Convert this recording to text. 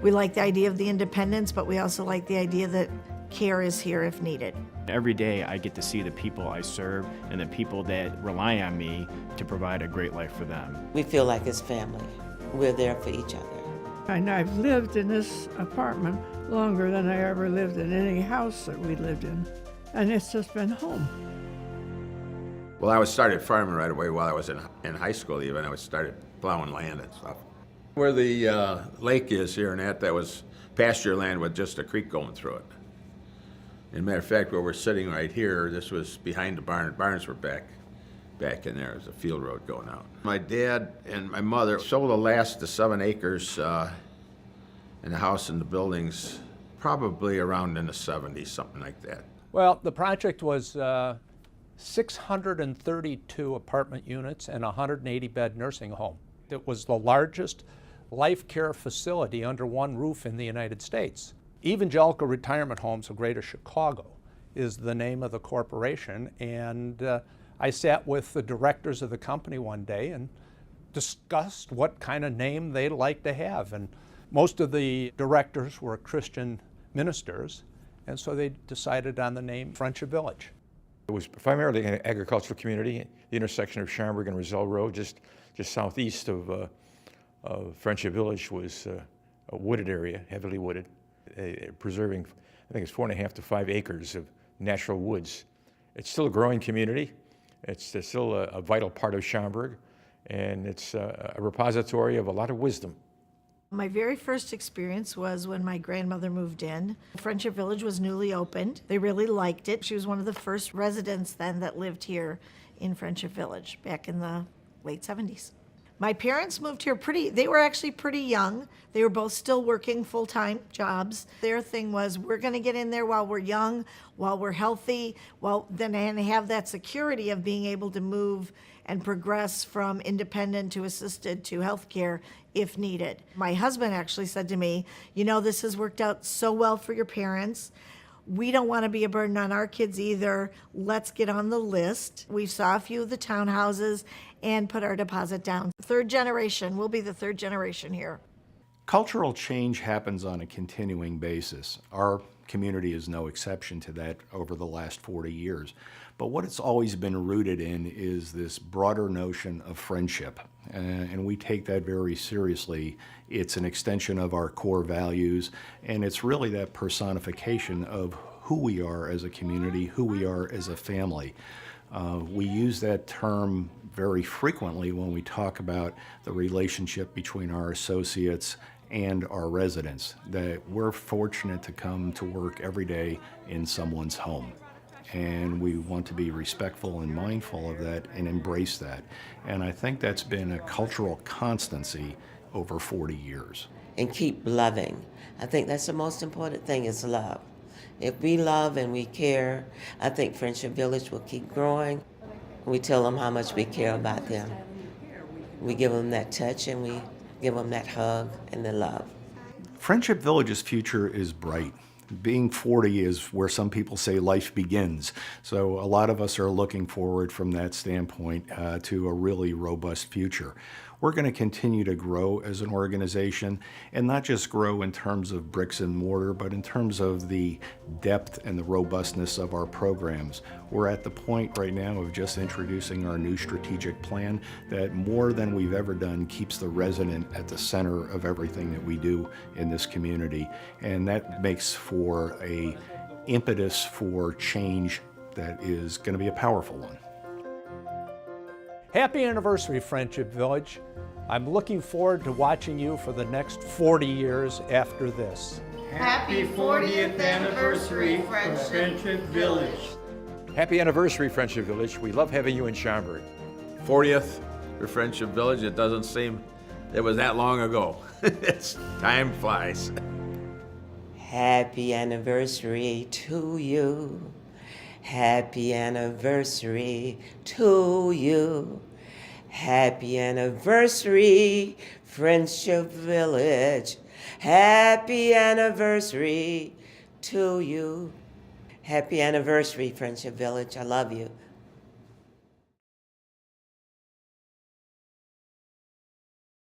We like the idea of the independence, but we also like the idea that care is here if needed. Every day I get to see the people I serve and the people that rely on me to provide a great life for them. We feel like it's family. We're there for each other. And I've lived in this apartment longer than I ever lived in any house that we lived in. And it's just been home. Well, I started farming right away while I was in high school even. I started plowing land and stuff. Where the lake is here and that was pasture land with just a creek going through it. As a matter of fact, where we're sitting right here, this was behind the barn. Barns were back in there. There's a field road going out. My dad and my mother sold the last of 7 acres in the house and the buildings probably around in the 70s, something like that. Well, the project was 632 apartment units and a 180-bed nursing home. It was the largest life care facility under one roof in the United States. Evangelical Retirement Homes of Greater Chicago is the name of the corporation, and I sat with the directors of the company one day and discussed what kind of name they'd like to have. And most of the directors were Christian ministers, and so they decided on the name Friendship Village. It was primarily an agricultural community, the intersection of Schaumburg and Roselle Road, just southeast of Friendship Village was a wooded area, heavily wooded, preserving, I think it's 4.5 to 5 acres of natural woods. It's still a growing community. It's still a vital part of Schaumburg, and it's a repository of a lot of wisdom. My very first experience was when my grandmother moved in. Friendship Village was newly opened. They really liked it. She was one of the first residents then that lived here in Friendship Village back in the late 70s. My parents moved here they were actually pretty young. They were both still working full-time jobs. Their thing was, we're gonna get in there while we're young, while we're healthy, then have that security of being able to move and progress from independent to assisted to healthcare if needed. My husband actually said to me, you know, this has worked out so well for your parents. We don't want to be a burden on our kids either. Let's get on the list. We saw a few of the townhouses and put our deposit down. Third generation, we'll be the third generation here. Cultural change happens on a continuing basis. Our community is no exception to that over the last 40 years. But what it's always been rooted in is this broader notion of friendship. And we take that very seriously. It's an extension of our core values, and it's really that personification of who we are as a community, who we are as a family. We use that term very frequently when we talk about the relationship between our associates and our residents, that we're fortunate to come to work every day in someone's home. And we want to be respectful and mindful of that and embrace that. And I think that's been a cultural constancy over 40 years. And keep loving. I think that's the most important thing is love. If we love and we care, I think Friendship Village will keep growing. We tell them how much we care about them. We give them that touch and we give them that hug and the love. Friendship Village's future is bright. Being 40 is where some people say life begins. So a lot of us are looking forward from that standpoint to a really robust future. We're going to continue to grow as an organization, and not just grow in terms of bricks and mortar, but in terms of the depth and the robustness of our programs. We're at the point right now of just introducing our new strategic plan that more than we've ever done keeps the resident at the center of everything that we do in this community. And that makes for an impetus for change that is going to be a powerful one. Happy anniversary, Friendship Village. I'm looking forward to watching you for the next 40 years after this. Happy 40th anniversary, Friendship Village. Happy anniversary, Friendship Village. We love having you in Schaumburg. 40th for Friendship Village. It doesn't seem it was that long ago. Time flies. Happy anniversary to you. Happy anniversary to you. Happy anniversary, Friendship Village. Happy anniversary to you. Happy anniversary, Friendship Village. I love you.